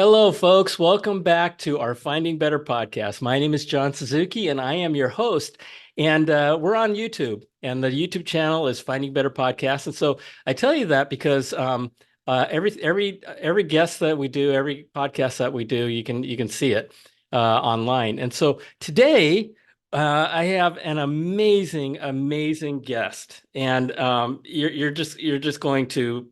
Hello, folks. Welcome back to our Finding Better podcast. My name is John Suzuki, and I am your host. And we're on YouTube, and the YouTube channel is Finding Better Podcast. And so I tell you that because every guest that we do, every podcast that we do, you can see it online. And so today I have an amazing guest, and you're just going to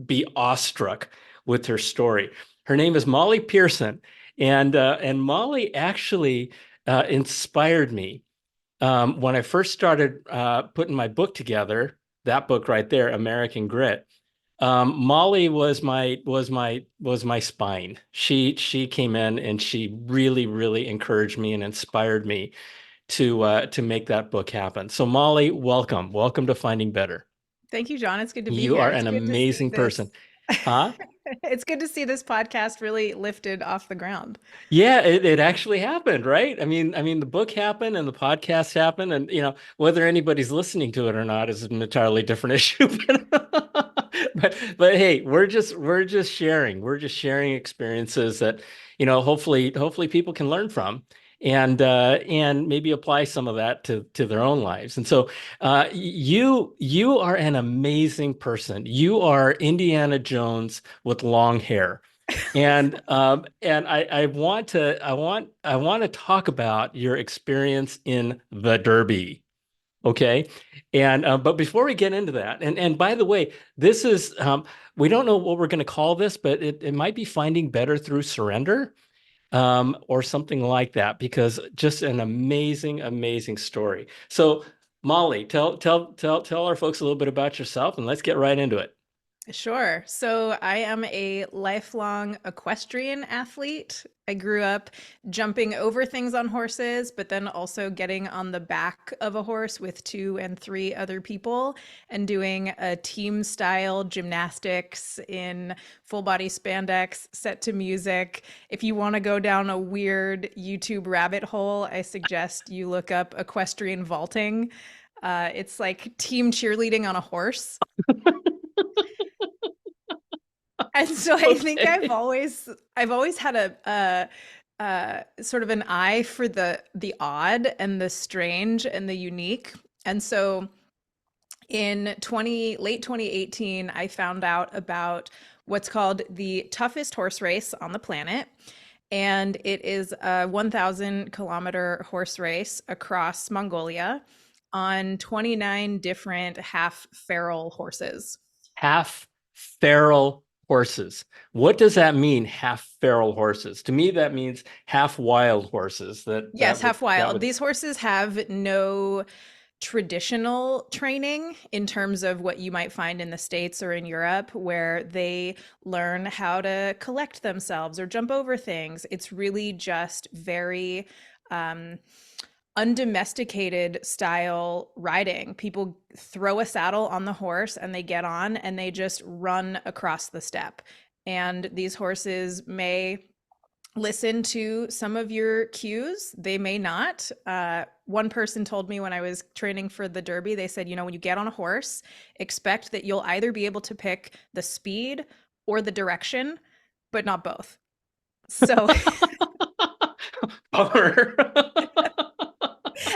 be awestruck with her story. Her name is Molly Pearson, and Molly actually inspired me when I first started putting my book together. That book right there, American Grit. Molly was my spine. She came in and she really encouraged me and inspired me to make that book happen. So Molly, welcome to Finding Better. Thank you, John. It's good to be You here. are It's an good to see amazing person, this. huh? It's good to see this podcast really lifted off the ground. Yeah, it actually happened, right? I mean, the book happened and the podcast happened, and whether anybody's listening to it or not is an entirely different issue. But hey, we're just sharing. We're just sharing experiences that, hopefully people can learn from and maybe apply some of that to their own lives. And so you are an amazing person. You are Indiana Jones with long hair. And I want to talk about your experience in the Derby. Okay. And but before we get into that, and by the way, this is we don't know what we're going to call this, but it might be finding better through surrender, or something like that, because just an amazing story. So Molly, tell our folks a little bit about yourself, and let's get right into it. Sure. So I am a lifelong equestrian athlete. I grew up jumping over things on horses, but then also getting on the back of a horse with two and three other people and doing a team style gymnastics in full body spandex set to music. If you want to go down a weird YouTube rabbit hole, I suggest you look up equestrian vaulting. It's like team cheerleading on a horse. And so I think I've Okay. always I've always had sort of an eye for the odd and the strange and the unique. And so in 20 late 2018, I found out about what's called the toughest horse race on the planet. And it is a 1,000-kilometer horse race across Mongolia on 29 different half feral horses. Half feral horses. What does that mean, half feral horses? To me, that means half wild horses. That Yes, that would half that wild. would These horses have no traditional training in terms of what you might find in the States or in Europe, where they learn how to collect themselves or jump over things. It's really just very um, undomesticated style riding. People throw a saddle on the horse and they get on and they just run across the steppe. And these horses may listen to some of your cues. They may not. One person told me when I was training for the Derby, they said, when you get on a horse, expect that you'll either be able to pick the speed or the direction, but not both. So, Bummer.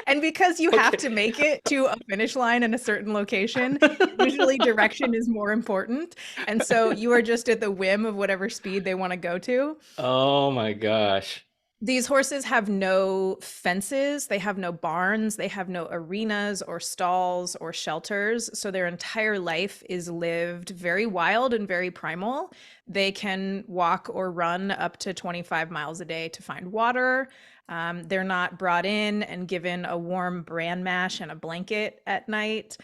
and because you have Okay. to make it to a finish line in a certain location, usually direction is more important. And so you are just at the whim of whatever speed they want to go to. Oh my gosh. These horses have no fences, they have no barns, they have no arenas or stalls or shelters. So their entire life is lived very wild and very primal. They can walk or run up to 25 miles a day to find water. They're not brought in and given a warm bran mash and a blanket at night.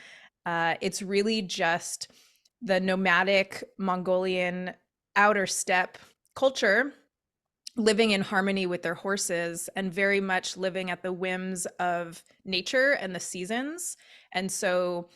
It's really just the nomadic Mongolian outer steppe culture living in harmony with their horses and very much living at the whims of nature and the seasons. And so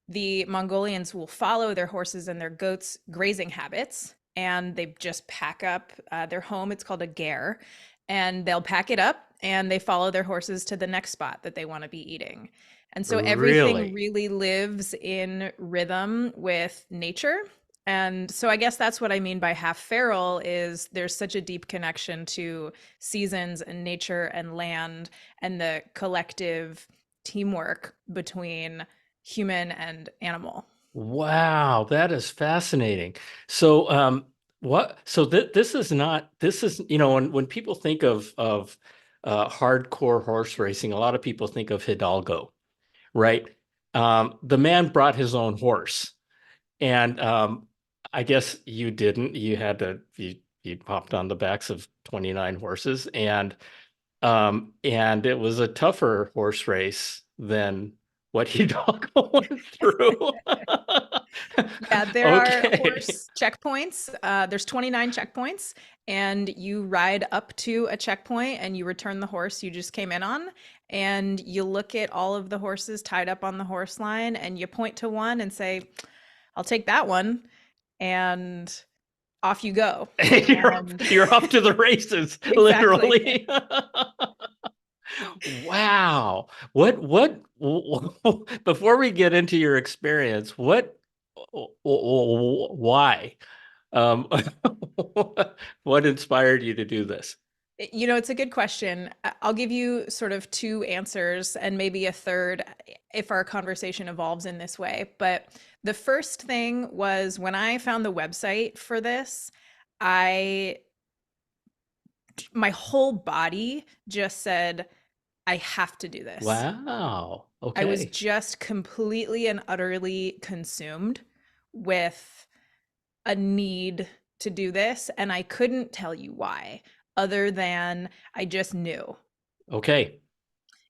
the Mongolians will follow their horses and their goats' grazing habits, and they just pack up their home. It's called a ger, and they'll pack it up and they follow their horses to the next spot that they want to be eating. And so everything Really? really lives in rhythm with nature. And so I guess that's what I mean by half feral is there's such a deep connection to seasons and nature and land and the collective teamwork between human and animal. Wow, that is fascinating. So, so this is not, this is, when people think of hardcore horse racing, a lot of people think of Hidalgo, right? The man brought his own horse, and I guess you didn't. You hopped on the backs of 29 horses, and it was a tougher horse race than what Hidalgo went through. Yeah, there are Okay. horse checkpoints. There's 29 checkpoints, and you ride up to a checkpoint and you return the horse you just came in on. And you look at all of the horses tied up on the horse line and you point to one and say, I'll take that one. And off you go. And You're off to the races, exactly. literally. Wow. Before we get into your experience, why? Um, what inspired you to do this? It's a good question. I'll give you sort of two answers and maybe a third if our conversation evolves in this way. But the first thing was when I found the website for this, I my whole body just said, I have to do this. Wow. I was Okay. just completely and utterly consumed with a need to do this. And I couldn't tell you why, other than I just knew. Okay.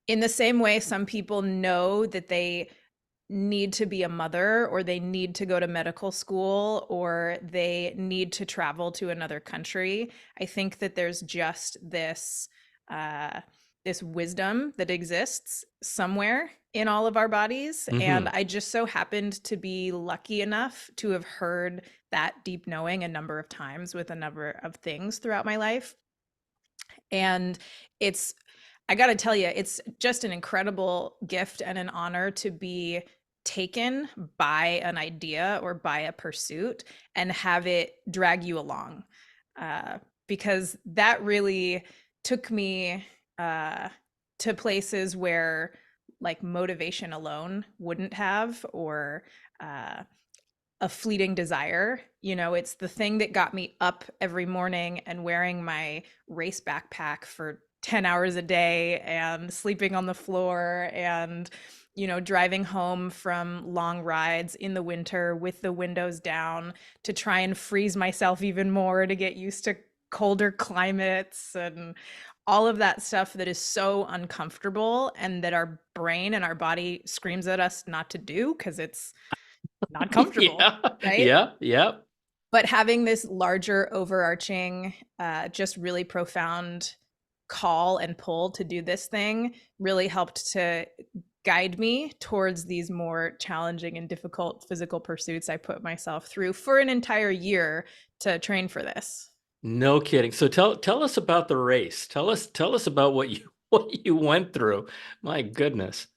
In the same way, some people know that they need to be a mother or they need to go to medical school or they need to travel to another country. I think that there's just uh, this wisdom that exists somewhere in all of our bodies. And Hmm. I just so happened to be lucky enough to have heard that deep knowing a number of times with a number of things throughout my life. And it's, I got to tell you, it's just an incredible gift and an honor to be taken by an idea or by a pursuit and have it drag you along. Because that really took me uh, to places where like motivation alone wouldn't have, or uh, a fleeting desire. It's the thing that got me up every morning and wearing my race backpack for 10 hours a day and sleeping on the floor and, driving home from long rides in the winter with the windows down to try and freeze myself even more to get used to colder climates and all of that stuff that is so uncomfortable and that our brain and our body screams at us not to do because it's not comfortable, Yeah. right? Yeah. Yeah. But having this larger overarching, just really profound call and pull to do this thing really helped to guide me towards these more challenging and difficult physical pursuits I put myself through for an entire year to train for this. No kidding. So tell us about the race. Tell us about what you what you went through. My goodness.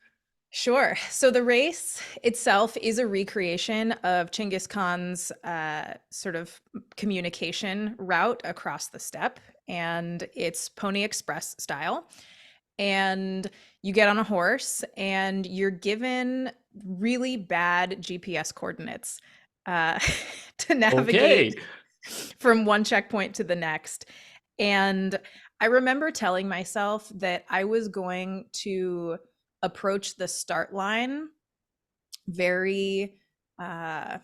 Sure. So the race itself is a recreation of Genghis Khan's sort of communication route across the steppe, and it's Pony Express style. And you get on a horse, and you're given really bad GPS coordinates uh, to navigate Okay. from one checkpoint to the next. And I remember telling myself that I was going to approach the start line very uh,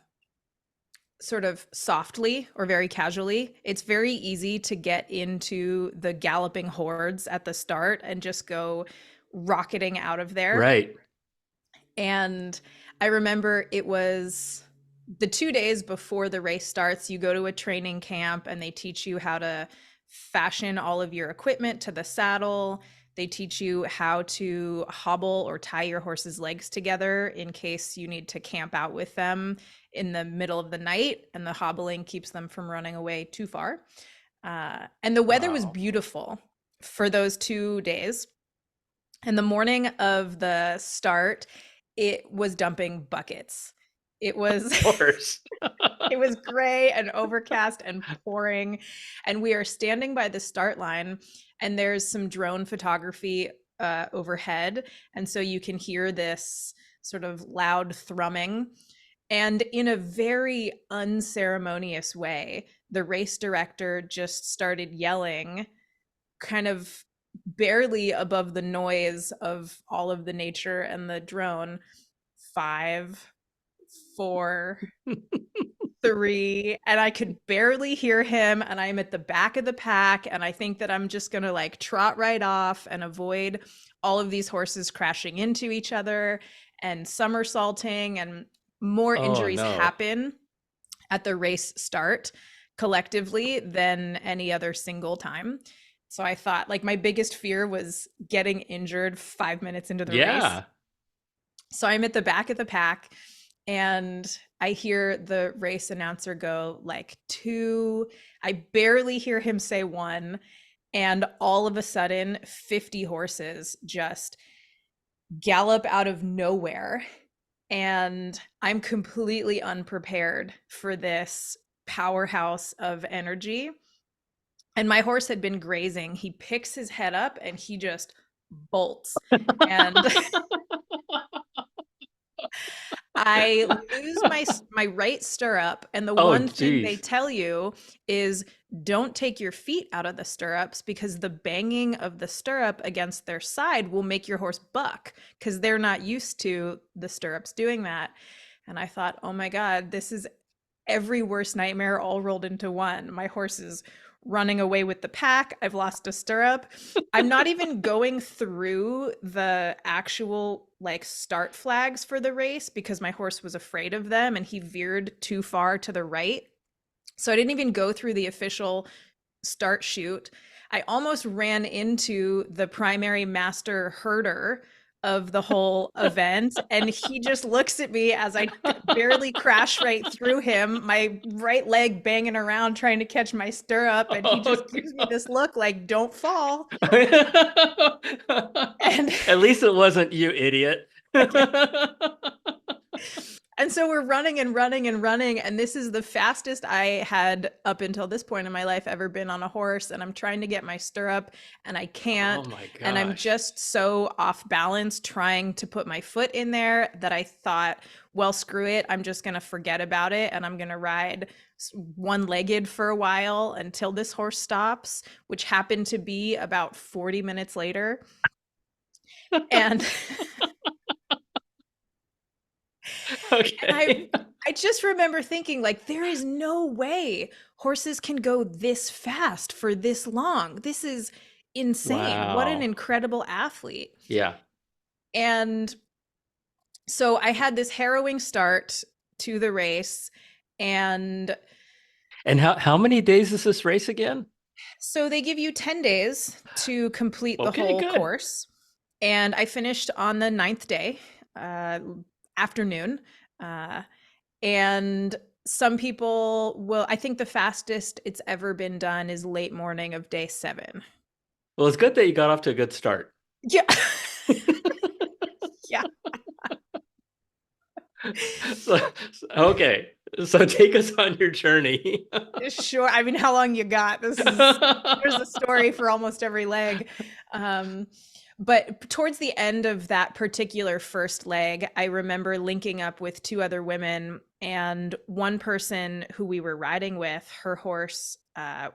sort of softly or very casually. It's very easy to get into the galloping hordes at the start and just go rocketing out of there. Right. And I remember it was the 2 days before the race starts, you go to a training camp and they teach you how to fashion all of your equipment to the saddle. They teach you how to hobble or tie your horse's legs together in case you need to camp out with them in the middle of the night and the hobbling keeps them from running away too far. And the weather was Wow. beautiful for those 2 days. And the morning of the start, it was dumping buckets. It was Of course. it was gray and overcast and pouring, and we are standing by the start line, and there's some drone photography overhead, and so you can hear this sort of loud thrumming. And in a very unceremonious way, the race director just started yelling, kind of barely above the noise of all of the nature and the drone, 5, 4, 3, and I could barely hear him, and I'm at the back of the pack, and I think that I'm just gonna like trot right off and avoid all of these horses crashing into each other and somersaulting, and more Oh injuries no. happen at the race start collectively than any other single time. So I thought, like, my biggest fear was getting injured 5 minutes into the race. Yeah. So I'm at the back of the pack, and I hear the race announcer go like 2. I barely hear him say 1. And all of a sudden, 50 horses just gallop out of nowhere. And I'm completely unprepared for this powerhouse of energy. And my horse had been grazing. He picks his head up and he just bolts. And I lose my right stirrup, and the Oh one thing they geez. tell you is don't take your feet out of the stirrups, because the banging of the stirrup against their side will make your horse buck, because they're not used to the stirrups doing that. And I thought, oh my God, this is every worst nightmare all rolled into one. My horse is running away with the pack. I've lost a stirrup. I'm not even going through the actual like start flags for the race because my horse was afraid of them and he veered too far to the right. So I didn't even go through the official start chute. I almost ran into the primary master herder of the whole event, and he just looks at me as I barely crash right through him, my right leg banging around trying to catch my stirrup, and he Oh just gives me this look like don't fall. God. And At least it wasn't you, idiot. and so we're running and running and running, and this is the fastest I had up until this point in my life ever been on a horse, and I'm trying to get my stirrup and I Oh can't, my and I'm gosh. just so off balance trying to put my foot in there that I thought, well, screw it, I'm just going to forget about it and I'm going to ride one-legged for a while until this horse stops, which happened to be about 40 minutes later. And And Okay. I just remember thinking, like, there is no way horses can go this fast for this long. This is insane. What an Wow. incredible athlete. Yeah. And so I had this harrowing start to the race. And And how many days is this race again? so they give you 10 days to complete the Okay, whole good. course. And I finished on the ninth day, uh, afternoon. Uh, And some people will, I think the fastest it's ever been done is late morning of day 7. Well, it's good that you got off to a good start. Yeah. Yeah. Okay. So take us on your journey. Sure. I mean, how long you got? There's a story for almost every leg. Um, but towards the end of that particular first leg, I remember linking up with 2 other women, and one person who we were riding with, her horse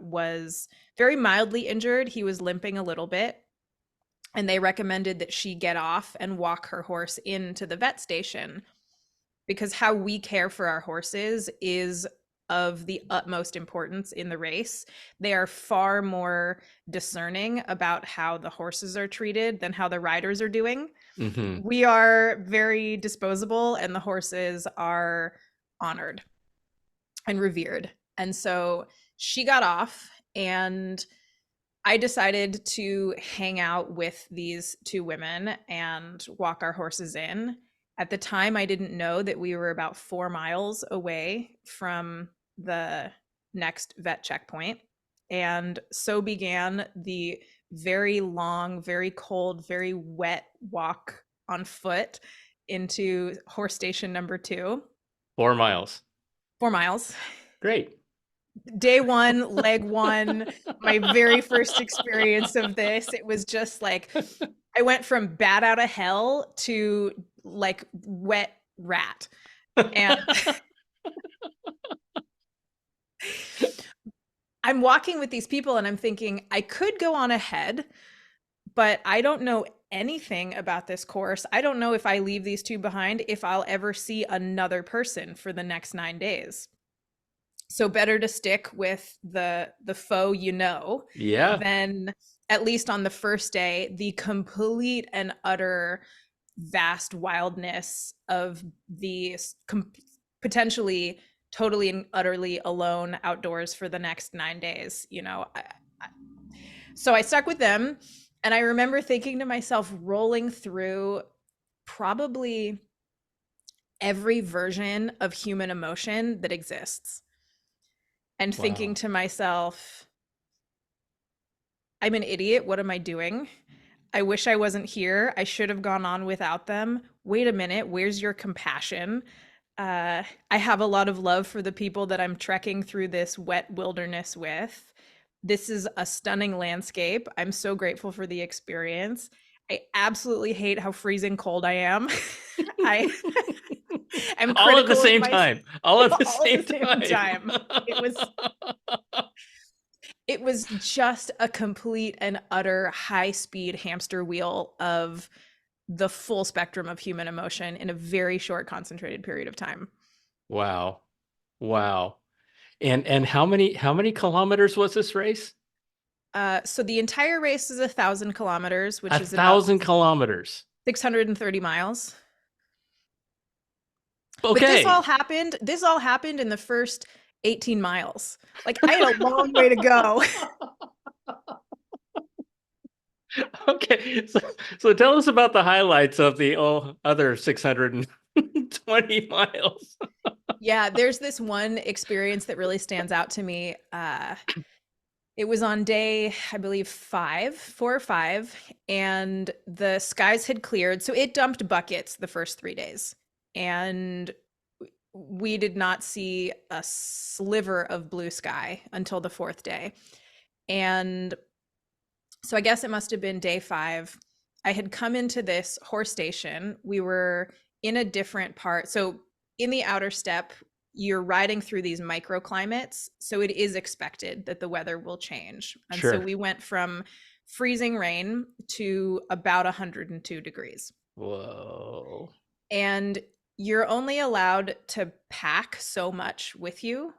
was very mildly injured. He was limping a little bit, and they recommended that she get off and walk her horse into the vet station, because how we care for our horses is of the utmost importance in the race. They are far more discerning about how the horses are treated than how the riders are doing. Hmm. We are very disposable, and the horses are honored and revered. And so she got off, and I decided to hang out with these 2 women and walk our horses in. At the time, I didn't know that we were about 4 miles away from the next vet checkpoint. And so began the very long, very cold, very wet walk on foot into horse station number 2. 4 miles. 4 miles. Great. Day one, leg one, my very first experience of this. It was just like I went from bat out of hell to like wet rat. And I'm walking with these people and I'm thinking, I could go on ahead, but I don't know anything about this course. I don't know if I leave these two behind, if I'll ever see another person for the next 9 days. So better to stick with the foe you know Yeah. than at least on the first day, the complete and utter vast wildness of the potentially totally and utterly alone outdoors for the next 9 days. So I stuck with them. And I remember thinking to myself, rolling through probably every version of human emotion that exists, and thinking Wow. to myself, I'm an idiot. What am I doing? I wish I wasn't here. I should have gone on without them. Wait a minute. Where's your compassion? I have a lot of love for the people that I'm trekking through this wet wilderness with. This is a stunning landscape. I'm so grateful for the experience. I absolutely hate how freezing cold I am. I am All at the critical of same myself time. All at the all at the same same time. time. It was it was just a complete and utter high speed hamster wheel of the full spectrum of human emotion in a very short concentrated period of time. Wow. Wow. And how many kilometers was this race? So the entire race is 1,000 kilometers, A which is about thousand kilometers. 630 miles. But this all Okay. happened. This all happened in the first 18 miles. Like I had a long way to go. Okay. So tell us about the highlights of the other 620 miles. Yeah, there's this one experience that really stands out to me. It was on day, I believe, 4 or 5, and the skies had cleared. So it dumped buckets the first 3 days. And we did not see a sliver of blue sky until the fourth day. And so I guess it must have been day 5. I had come into this horse station. We were in a different part. So in the outer steppe, you're riding through these microclimates. So it is expected that the weather will change. And so Sure. we went from freezing rain to about 102 degrees. Whoa. And you're only allowed to pack so much with you,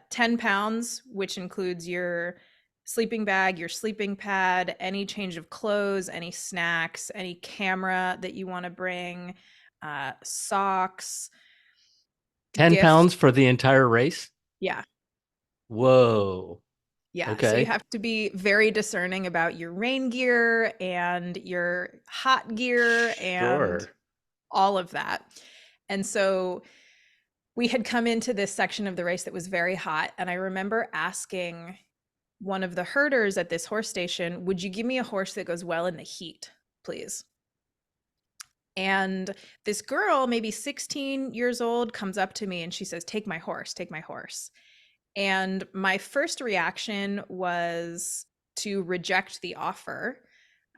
10 pounds, which includes your sleeping bag, your sleeping pad, any change of clothes, any snacks, any camera that you want to bring, socks, 10 gift. pounds for the entire race? Yeah. Whoa. Yeah. So you Okay. have to be very discerning about your rain gear and your hot gear and Sure. all of that. And so we had come into this section of the race that was very hot. And I remember asking one of the herders at this horse station, would you give me a horse that goes well in the heat, please? And this girl, maybe 16 years old, comes up to me and she says, take my horse, take my horse. And my first reaction was to reject the offer.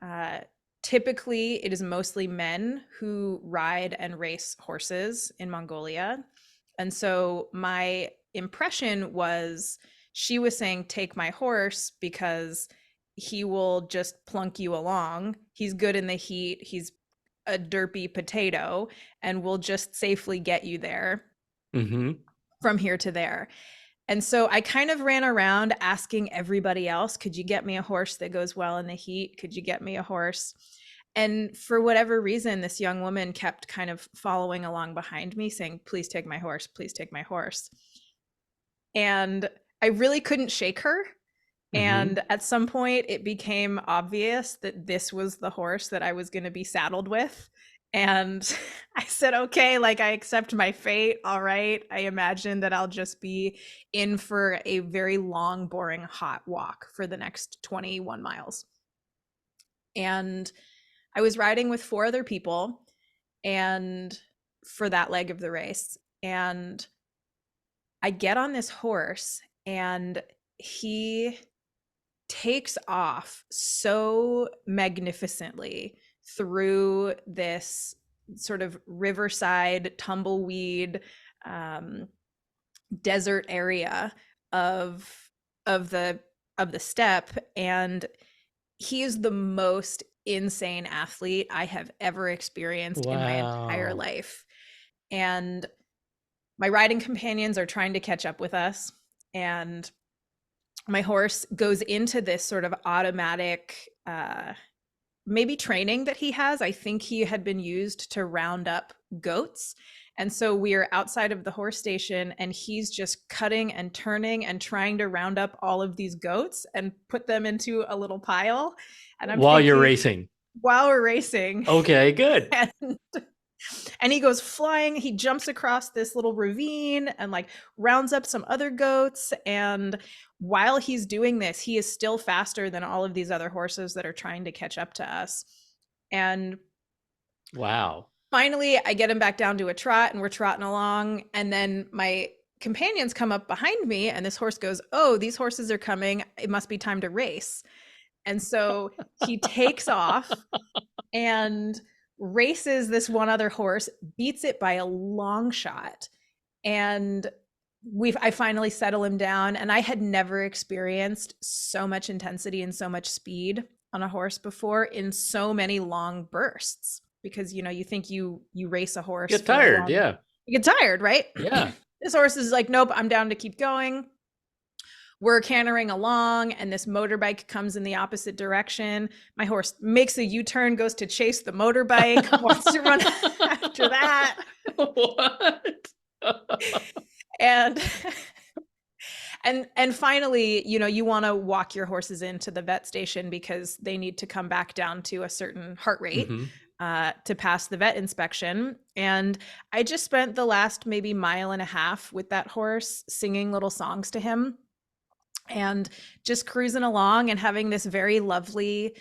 Uh, Typically, it is mostly men who ride and race horses in Mongolia. And so my impression was she was saying, take my horse because he will just plunk you along. He's good in the heat. He's a derpy potato and will just safely get you there Mm-hmm. from here to there. And so I kind of ran around asking everybody else, could you get me a horse that goes well in the heat? Could you get me a horse? And for whatever reason, this young woman kept kind of following along behind me saying, please take my horse, please take my horse. And I really couldn't shake her. Mm-hmm. And at some point, it became obvious that this was the horse that I was going to be saddled with. And I said, okay, like I accept my fate. All right. I imagine that I'll just be in for a very long, boring, hot walk for the next 21 miles. And I was riding with 4 other people and for that leg of the race. And I get on this horse and he takes off so magnificently through this sort of riverside tumbleweed um, desert area of of the of the steppe, and he is the most insane athlete I have ever experienced in my entire Wow. life. And my riding companions are trying to catch up with us, and my horse goes into this sort of automatic maybe training that he has. I think he had been used to round up goats. And so we are outside of the horse station and he's just cutting and turning and trying to round up all of these goats and put them into a little pile. And I'm While you're thinking, racing. while we're racing, Okay, good. and and he goes flying, he jumps across this little ravine and like rounds up some other goats. And while he's doing this, he is still faster than all of these other horses that are trying to catch up to us. And Wow. finally I get him back down to a trot and we're trotting along, and then my companions come up behind me and this horse goes, oh, these horses are coming, it must be time to race. And so he takes off and races this one other horse, beats it by a long shot. And I finally settle him down. And I had never experienced so much intensity and so much speed on a horse before in so many long bursts. Because you think you race a horse Get for a tired. long, Yeah. you get tired, right? Yeah. This horse is like, nope, I'm down to keep going. We're cantering along and this motorbike comes in the opposite direction. My horse makes a U-turn, goes to chase the motorbike, wants to run after that. What? And and finally, you want to walk your horses into the vet station because they need to come back down to a certain heart rate Hmm. to pass the vet inspection. And I just spent the last maybe mile and a half with that horse singing little songs to him and just cruising along and having this very lovely,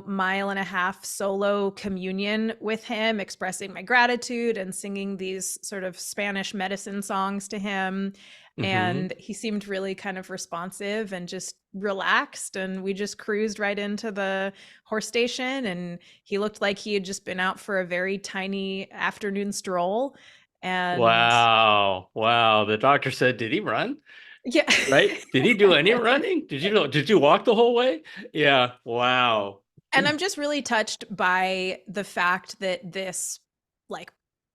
mile and a half solo communion with him, expressing my gratitude and singing these sort of Spanish medicine songs to him. Hmm. And he seemed really kind of responsive and just relaxed. And we just cruised right into the horse station. And he looked like he had just been out for a very tiny afternoon stroll. And Wow. Wow. The doctor said, did he run? yeah. Right? Did he do any running? Did you walk the whole way? Yeah. Wow. And I'm just really touched by the fact that this like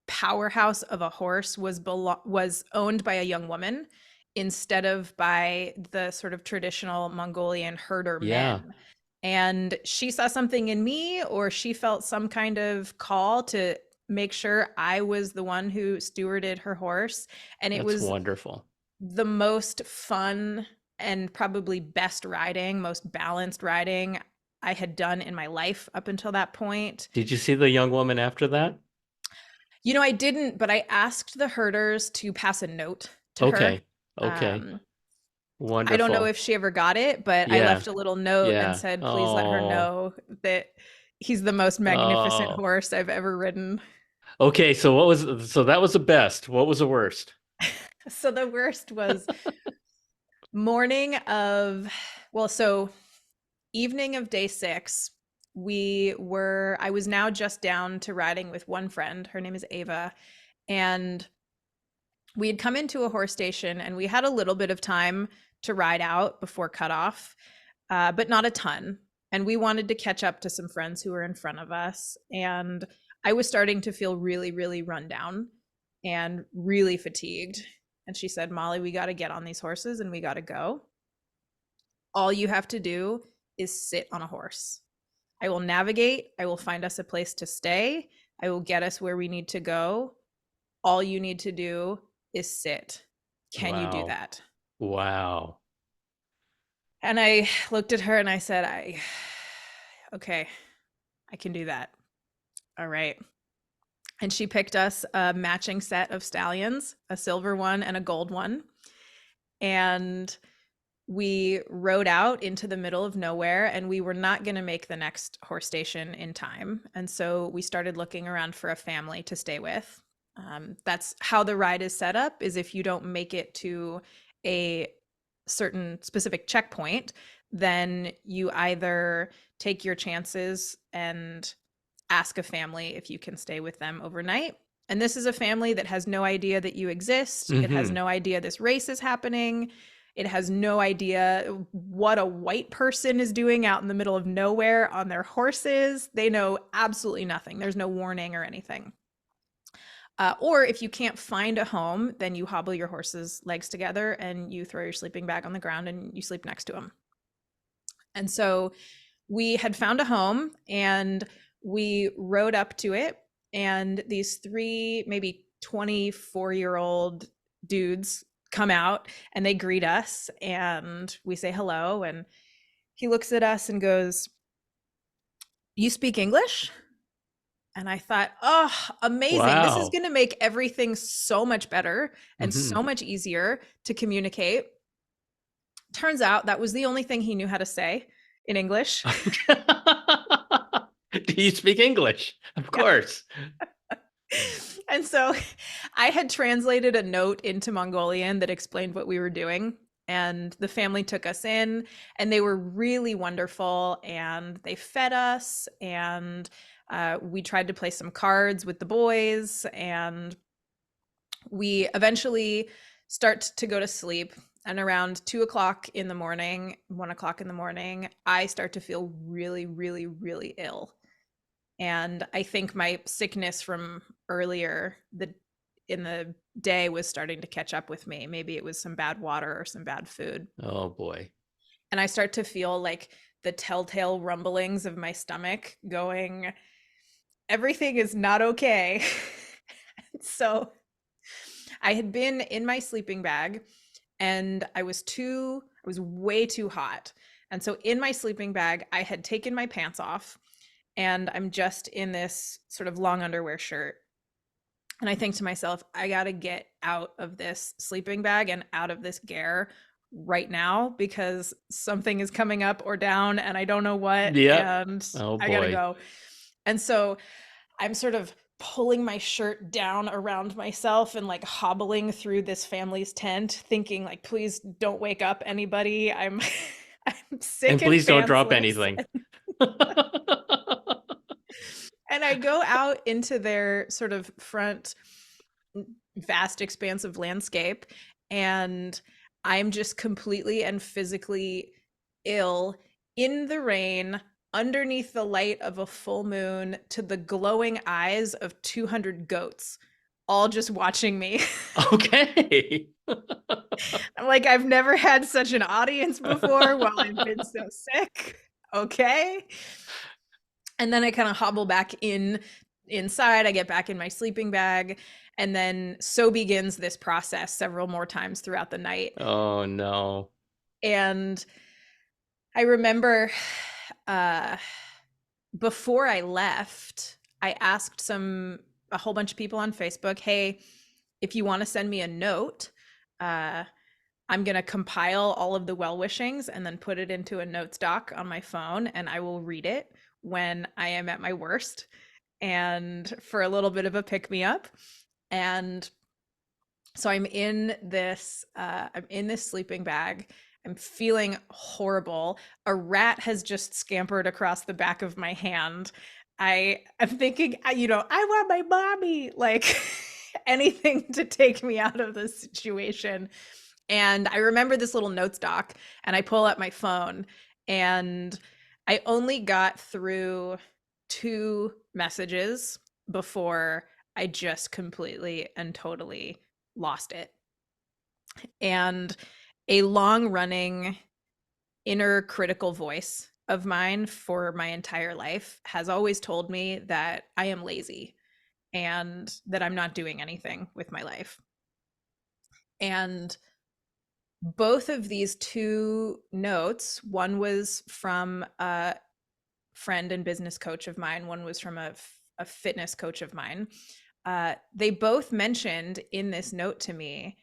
powerhouse of a horse was owned by a young woman instead of by the sort of traditional Mongolian herder Yeah. men. And she saw something in me, or she felt some kind of call to make sure I was the one who stewarded her horse. And it That's was wonderful. the most fun and probably best riding, most balanced riding I had done in my life up until that point. Did you see the young woman after that? I didn't, but I asked the herders to pass a note to her. Okay. Okay. Um, I don't know Wonderful. if she ever got it, but I Yeah. left a little note and Yeah. said, please let her Oh. know that he's the most magnificent Oh. horse I've ever ridden. Okay, so that was the best. What was the worst? So the worst was morning of, well, so evening of day 6, I was now just down to riding with one friend. Her name is Ava. And we had come into a horse station and we had a little bit of time to ride out before cutoff, but not a ton. And we wanted to catch up to some friends who were in front of us. And I was starting to feel really, really run down and really fatigued. And she said, Molly, we got to get on these horses and we got to go. All you have to do is sit on a horse. I will navigate. I will find us a place to stay. I will get us where we need to go. All you need to do is sit. Can you do Wow. that? Wow. And I looked at her and I said, okay, I can do that. All right. And she picked us a matching set of stallions, a silver one and a gold one. And we rode out into the middle of nowhere, and we were not going to make the next horse station in time. And so we started looking around for a family to stay with. That's how the ride is set up, is if you don't make it to a certain specific checkpoint, then you either take your chances and ask a family if you can stay with them overnight. And this is a family that has no idea that you exist. It has Hmm. no idea this race is happening. It has no idea what a white person is doing out in the middle of nowhere on their horses. They know absolutely nothing. There's no warning or anything. Or if you can't find a home, then you hobble your horse's legs together and you throw your sleeping bag on the ground and you sleep next to him. And so we had found a home and we rode up to it. And these three, maybe 24-year-old dudes come out and they greet us and we say hello. And he looks at us and goes, "You speak English?" And I thought, oh, amazing. This is Wow. going to make everything so much better and Hmm. so much easier to communicate. Turns out that was the only thing he knew how to say in English. Do you speak English? Of Yeah. course. And so I had translated a note into Mongolian that explained what we were doing. And the family took us in, and they were really wonderful. And they fed us, and we tried to play some cards with the boys. And we eventually start to go to sleep. And around 2 o'clock in the morning, 1 o'clock in the morning, I start to feel really, really, really ill. And I think my sickness from earlier in the day was starting to catch up with me. Maybe it was some bad water or some bad food. Oh boy. And I start to feel like the telltale rumblings of my stomach going, everything is not okay. So I had been in my sleeping bag and I was way too hot. And so in my sleeping bag, I had taken my pants off and I'm just in this sort of long underwear shirt. And I think to myself, I got to get out of this sleeping bag and out of this gear right now because something is coming up or down and I don't know what. Yep. And Oh I got to boy. go. And so I'm sort of pulling my shirt down around myself and like hobbling through this family's tent, thinking, like, please don't wake up anybody. I'm. I'm And sick and please don't drop pantsless. anything. And I go out into their sort of front vast expanse of landscape and I'm just completely and physically ill in the rain underneath the light of a full moon to the glowing eyes of 200 goats all just watching me. Okay. I'm like, I've never had such an audience before while I've been so sick. Okay. And then I kind of hobble back inside. I get back in my sleeping bag. And then so begins this process several more times throughout the night. Oh no. And I remember uh, before I left, I asked a whole bunch of people on Facebook, hey, if you want to send me a note, uh, I'm going to compile all of the well wishings and then put it into a notes doc on my phone, and I will read it when I am at my worst and for a little bit of a pick me up. And so I'm in this sleeping bag. I'm feeling horrible. A rat has just scampered across the back of my hand. I'm thinking, I want my mommy, like anything to take me out of this situation. And I remember this little notes doc and I pull up my phone and I only got through two messages before I just completely and totally lost it. And a long running inner critical voice of mine for my entire life has always told me that I am lazy and that I'm not doing anything with my life. And both of these two notes, one was from a friend and business coach of mine, one was from a fitness coach of mine. They both mentioned in this note to me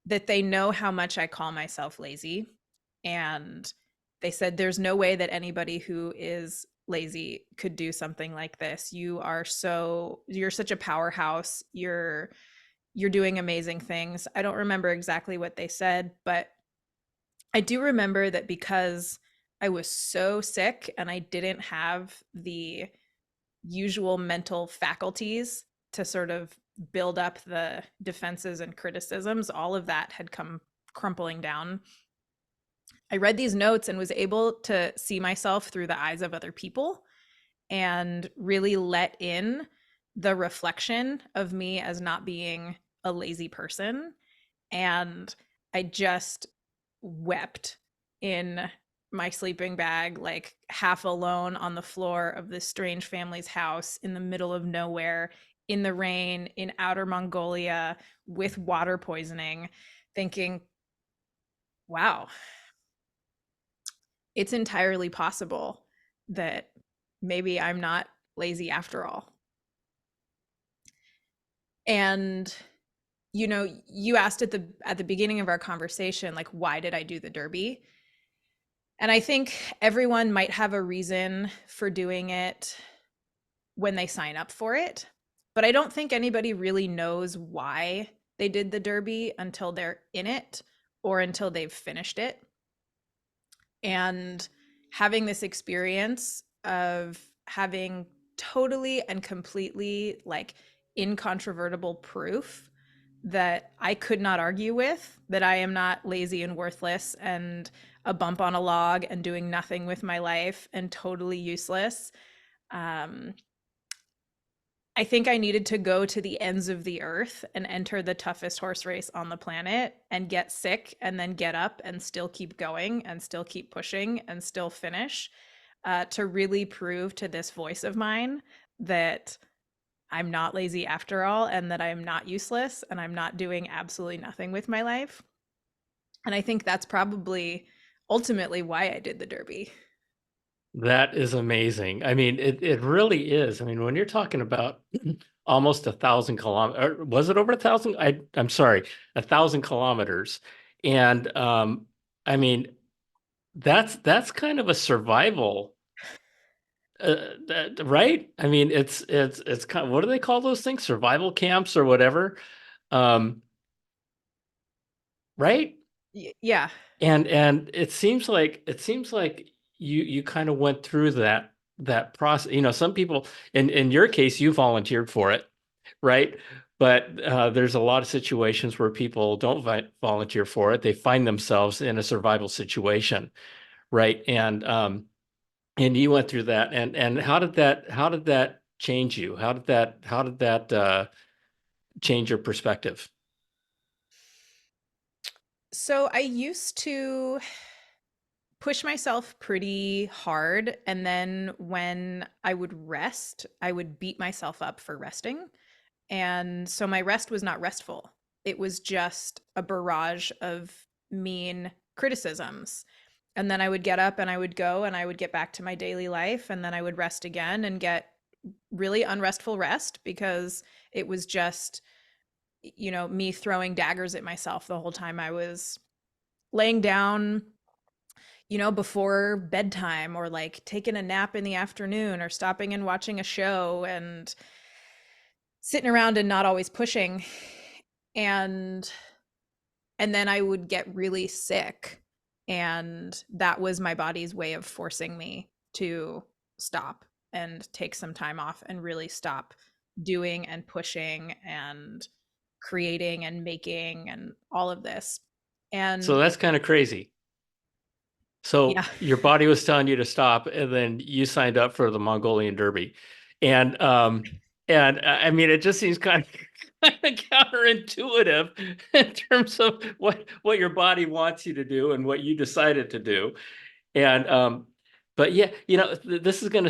that they know how much I call myself lazy. And they said there's no way that anybody who is lazy could do something like this. You're such a powerhouse. You're doing amazing things. I don't remember exactly what they said, but I do remember that because I was so sick and I didn't have the usual mental faculties to sort of build up the defenses and criticisms, all of that had come crumpling down. I read these notes and was able to see myself through the eyes of other people and really let in the reflection of me as not being a lazy person. And I just wept in my sleeping bag, like half alone on the floor of this strange family's house in the middle of nowhere, in the rain, in outer Mongolia, with water poisoning, thinking, wow, it's entirely possible that maybe I'm not lazy after all. And you asked at the beginning of our conversation, like, why did I do the derby? And I think everyone might have a reason for doing it when they sign up for it, but I don't think anybody really knows why they did the derby until they're in it or until they've finished it. And having this experience of having totally and completely like incontrovertible proof that I could not argue with, that I am not lazy and worthless and a bump on a log and doing nothing with my life and totally useless. Um, I think I needed to go to the ends of the earth and enter the toughest horse race on the planet and get sick and then get up and still keep going and still keep pushing and still finish, to really prove to this voice of mine that I'm not lazy after all and that I'm not useless and I'm not doing absolutely nothing with my life. And I think that's probably ultimately why I did the derby. That is amazing. I mean, it really is. I mean, when you're talking about almost 1,000 kilometers, was it over 1,000? I'm sorry, 1,000 kilometers. And I mean, that's kind of a survival, right? I mean, it's kind of, what do they call those things? Survival camps or whatever. Um, right? Yeah. And it seems like you kind of went through that process. Some people, in your case, you volunteered for it, right? But there's a lot of situations where people don't volunteer for it. They find themselves in a survival situation, right? And you went through that. And how did that change you? How did that change your perspective? So I used to push myself pretty hard. And then when I would rest, I would beat myself up for resting. And so my rest was not restful. It was just a barrage of mean criticisms. And then I would get up and I would go and I would get back to my daily life. And then I would rest again and get really unrestful rest because it was just, me throwing daggers at myself the whole time I was laying down, before bedtime or like taking a nap in the afternoon or stopping and watching a show and sitting around and not always pushing. And and then I would get really sick and that was my body's way of forcing me to stop and take some time off and really stop doing and pushing and creating and making and all of this. So And that's kind of crazy. yeah. So your body was telling you to stop, and then you signed up for the Mongolian Derby, and I mean, it just seems kind of counterintuitive in terms of what your body wants you to do and what you decided to do. And but yeah, this is going to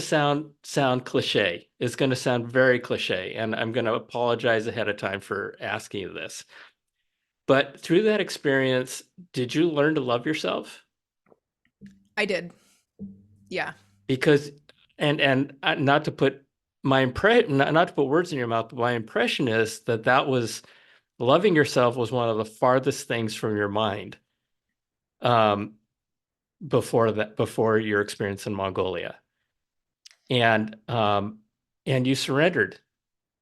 sound cliche. It's going to sound very cliche, and I'm going to apologize ahead of time for asking you this. But through that experience, did you learn to love yourself? I did. Yeah. Because and not to put my impression, not to put words in your mouth, but my impression is that was loving yourself was one of the farthest things from your mind, um before your experience in Mongolia. and you surrendered.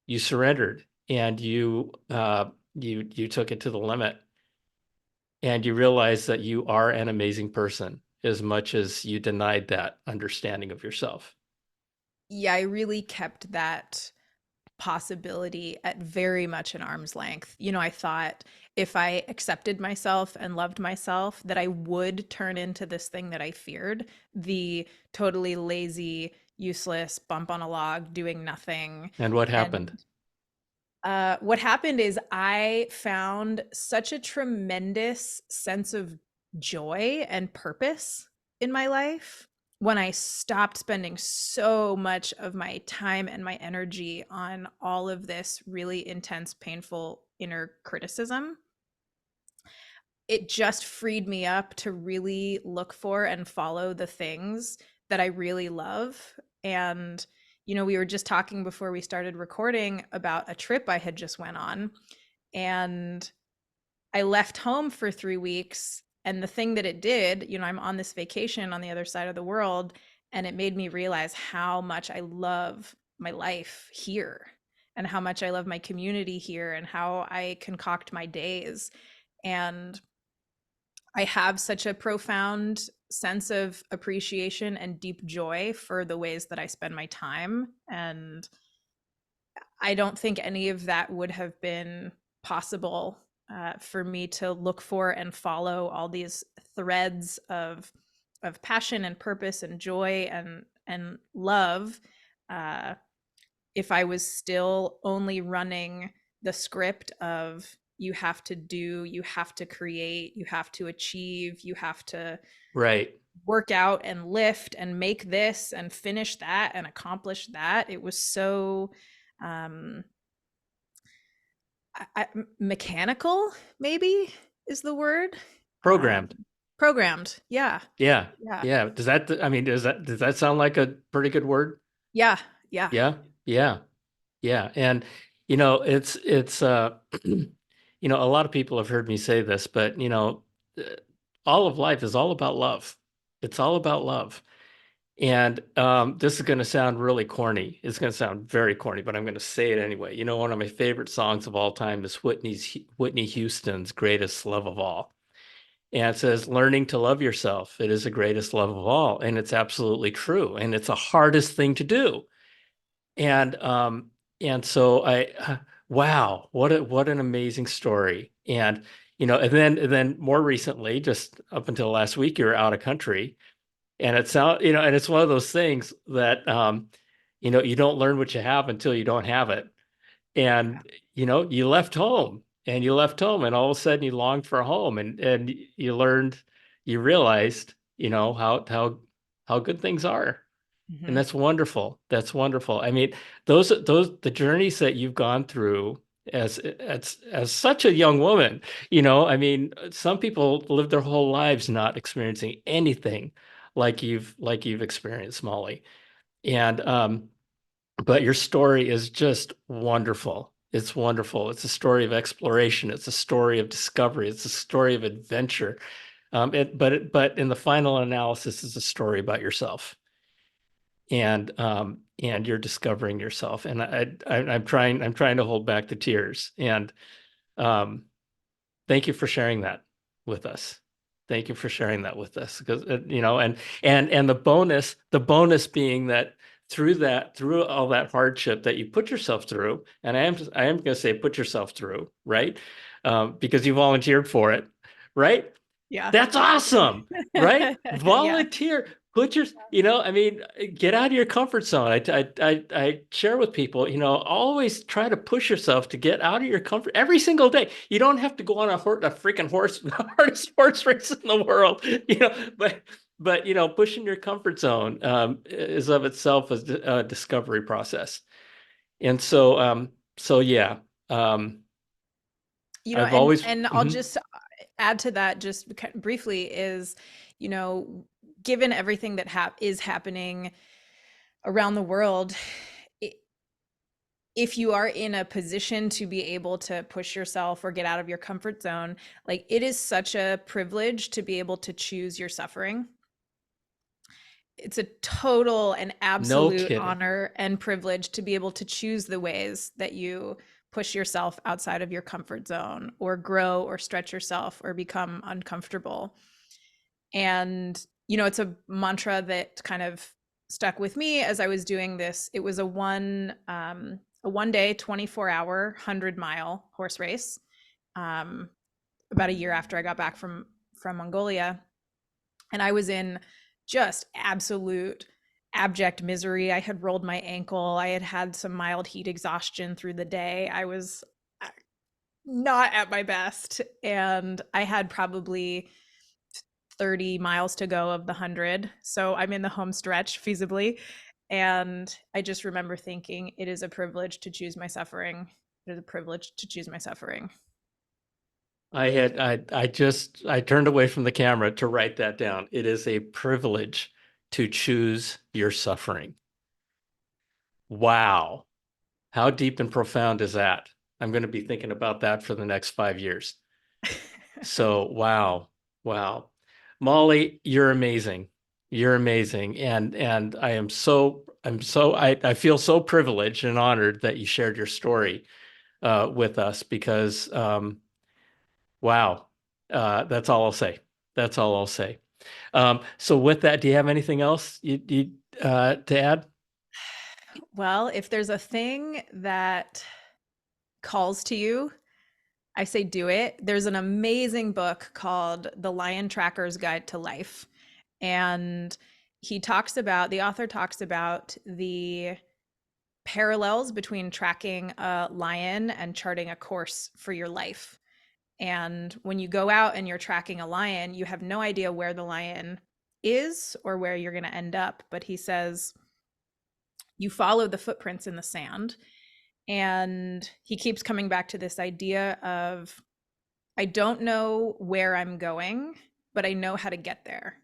You surrendered, and you took it to the limit, and you realized that you are an amazing person as much as you denied that understanding of yourself. Yeah, I really kept that possibility at very much an arm's length. I thought if I accepted myself and loved myself, that I would turn into this thing that I feared, the totally lazy, useless bump on a log, doing nothing. And what happened? And what happened is I found such a tremendous sense of joy and purpose in my life when I stopped spending so much of my time and my energy on all of this really intense, painful inner criticism. It just freed me up to really look for and follow the things that I really love. And we were just talking before we started recording about a trip I had just went on, and I left home for 3 weeks, and the thing that it did, I'm on this vacation on the other side of the world, and it made me realize how much I love my life here and how much I love my community here and how I concoct my days. And I have such a profound sense of appreciation and deep joy for the ways that I spend my time. And I don't think any of that would have been possible for me to look for and follow all these threads of passion and purpose and joy and love, uh, if I was still only running the script of you have to do, you have to create, you have to achieve, you have to Right. work out and lift and make this and finish that and accomplish that. It was so um, mechanical, maybe is the word. Programmed. Programmed. Yeah. Yeah. Yeah. Yeah. I mean, does that sound like a pretty good word? Yeah. Yeah. Yeah. Yeah. Yeah. And, it's, a lot of people have heard me say this, but, uh, all of life is all about love. It's all about love. And this is going to sound really corny. It's going to sound very corny, but I'm going to say it anyway. One of my favorite songs of all time is Whitney Houston's Greatest Love of All. And it says, learning to love yourself, it is the greatest love of all. And it's absolutely true. And it's the hardest thing to do. And so wow, what an amazing story. And and then more recently, just up until last week, you were out of country. And and it's one of those things that you don't learn what you have until you don't have it. And you left home, and all of a sudden you longed for a home, and you realized, how good things are. And Hmm. that's wonderful. That's wonderful. I mean, those the journeys that you've gone through as such a young woman, I mean, some people live their whole lives not experiencing anything like you've experienced, Molly. And but your story is just wonderful. It's wonderful. It's a story of exploration. It's a story of discovery. It's a story of adventure. But in the final analysis, it's a story about yourself, and you're discovering yourself. And I'm trying to hold back the tears. And um, thank you for sharing that with us. Thank you for sharing that with us, because and the bonus being that through all that hardship that you put yourself through, and I am going to say put yourself through, right? Because you volunteered for it, right? Yeah. That's awesome, right? Yeah. Volunteer. I mean, get out of your comfort zone. I share with people, always try to push yourself to get out of your comfort every single day. You don't have to go on a freaking horse, the hardest horse race in the world, but pushing your comfort zone is of itself a discovery process. And so yeah, um, I've And always, I'll mhm. just add to that just briefly is, you know, given everything that is happening around the world, i- if you are in a position to be able to push yourself or get out of your comfort zone, like it is such a privilege to be able to choose your suffering. it's a total and No absolute kidding. honor and privilege to be able to choose the ways that you push yourself outside of your comfort zone or grow or stretch yourself or become uncomfortable. And, it's a mantra that kind of stuck with me as I was doing this. It was a 1 day, 24-hour, 100-mile horse race. Um, about a year after I got back from Mongolia, and I was in just absolute abject misery. I had rolled my ankle. I had had some mild heat exhaustion through the day. I was not at my best, and I had probably 30 miles to go of the 100. So I'm in the home stretch feasibly. And I just remember thinking, it is a privilege to choose my suffering. It is a privilege to choose my suffering. I turned away from the camera to write that down. It is a privilege to choose your suffering. Wow. How deep and profound is that? I'm going to be thinking about that for the next 5 years. So, wow. Wow. Molly, you're amazing. You're amazing. And I feel so privileged and honored that you shared your story with us because wow. That's all I'll say. That's all I'll say. So with that, do you have anything else to add? Well, if there's a thing that calls to you, I say do it. There's an amazing book called The Lion Tracker's Guide to Life. And the author talks about the parallels between tracking a lion and charting a course for your life. And when you go out and you're tracking a lion, you have no idea where the lion is or where you're going to end up. But he says you follow the footprints in the sand. And he keeps coming back to this idea of, I don't know where I'm going, but I know how to get there.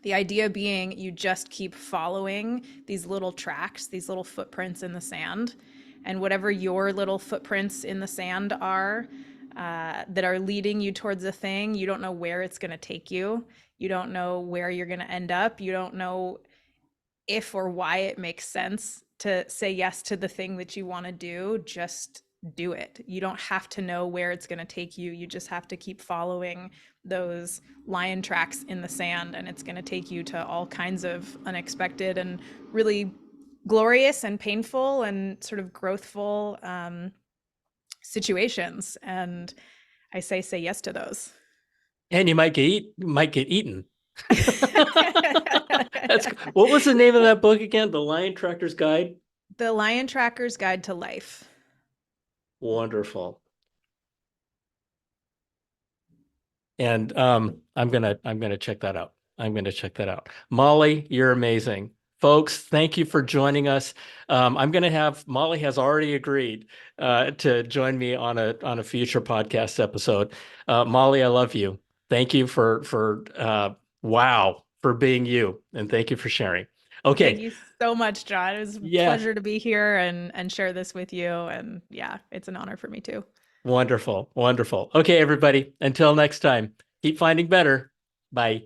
The idea being you just keep following these little tracks, these little footprints in the sand. And whatever your little footprints in the sand are that are leading you towards a thing, you don't know where it's going to take you. You don't know where you're going to end up. You don't know if or why it makes sense to say yes to the thing that you want to do. Just do it. You don't have to know where it's going to take you. You just have to keep following those lion tracks in the sand, and it's going to take you to all kinds of unexpected and really glorious and painful and sort of growthful situations. And I say yes to those. And you might get eaten. That's what was the name of that book again? The Lion Tractor's Guide? The Lion Tracker's Guide to Life. Wonderful. And I'm gonna check that out. I'm gonna check that out. Molly, you're amazing. Folks, thank you for joining us. I'm gonna have Molly has already agreed to join me on a future podcast episode. Molly, I love you. Thank you for wow for being you, and thank you for sharing. Thank Okay, you so much, John. It was a yeah, pleasure to be here and share this with you. And yeah, it's an honor for me too. wonderful, wonderful. Okay, everybody, until next time, keep finding better. Bye.